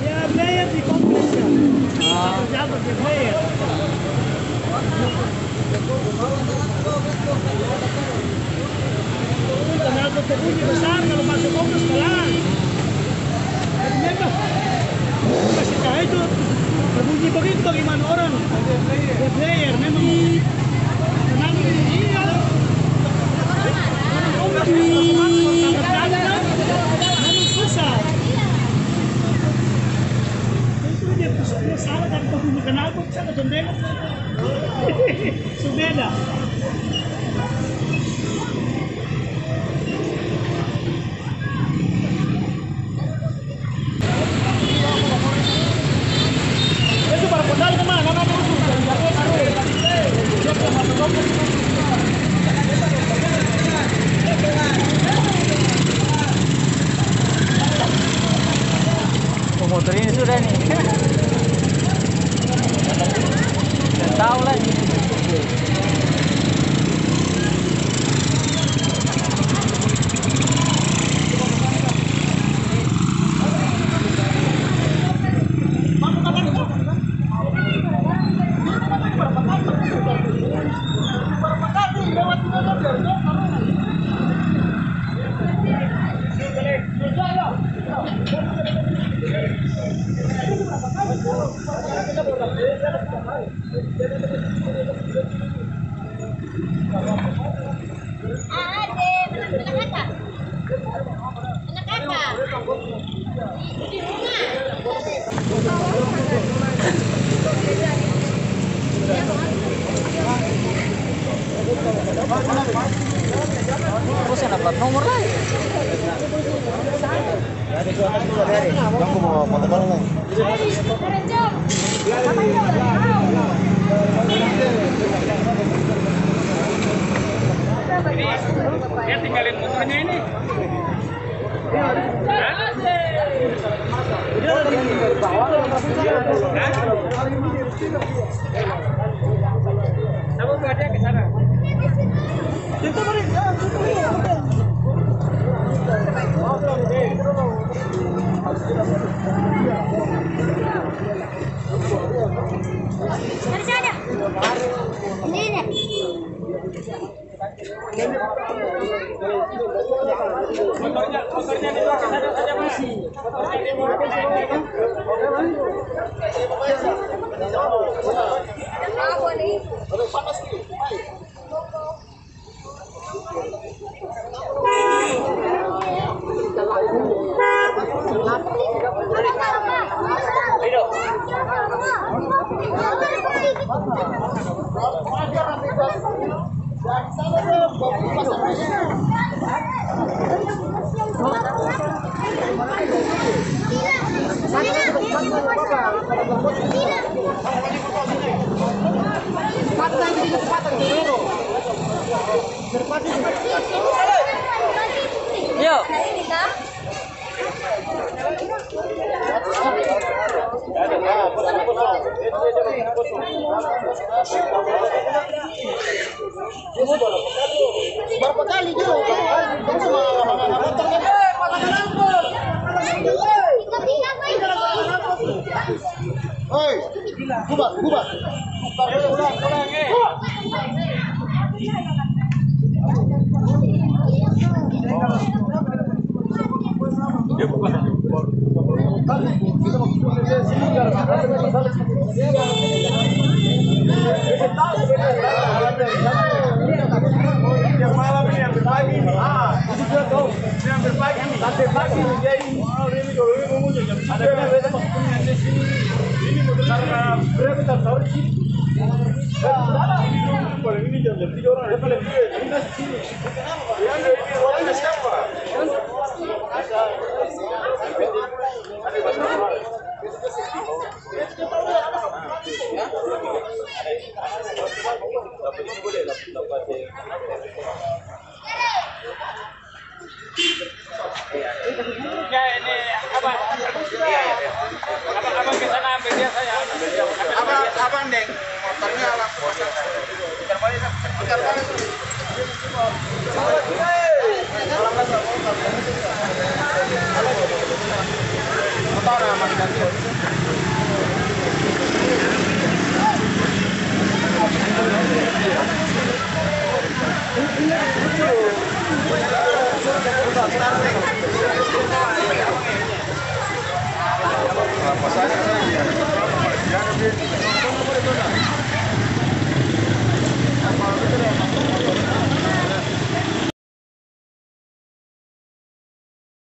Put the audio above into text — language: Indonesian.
Ya player di kompleks ya. Jabat di player. Kenal berbunyi besar kalau masuk kompleks kalah. Jadi memang kasih tahu itu berbunyi begitu bagaimana orang. Dia player memang kenal iya. Susah. Itu dia salah dan berbunyi kenal pun saya ketemu. Subeda. Itu para pedal kemana? Mana musuh? Motor ini sudah nih. Tidak tahu lagi. Terus yang dapat nomor lagi. Aku mau foto bareng nih. Dia tinggalin motornya ini. Kamu bawa dia ke sana. Itu mereka. Ini nih. Motornya di belakang saja Mas. Yuk. Berapa kali dia? Hei, bubar. Yang malam ini yang berpagi ini. Itu juga tahu. Yang berpagi ini. Sampai pagi jadi. Ini kalau ini mau muncul jam. Ada yang beda maksudnya di sini. Ini motor karena berapa tahu sih? Ini jam 3 orang ada paling dia. Ini nasi sini. Yang ini orangnya siapa? Ya ini apa? Abang ke sana ambil dia saya. Abang deng, motornya langsung pasang. Putar balik. Pasangnya saya.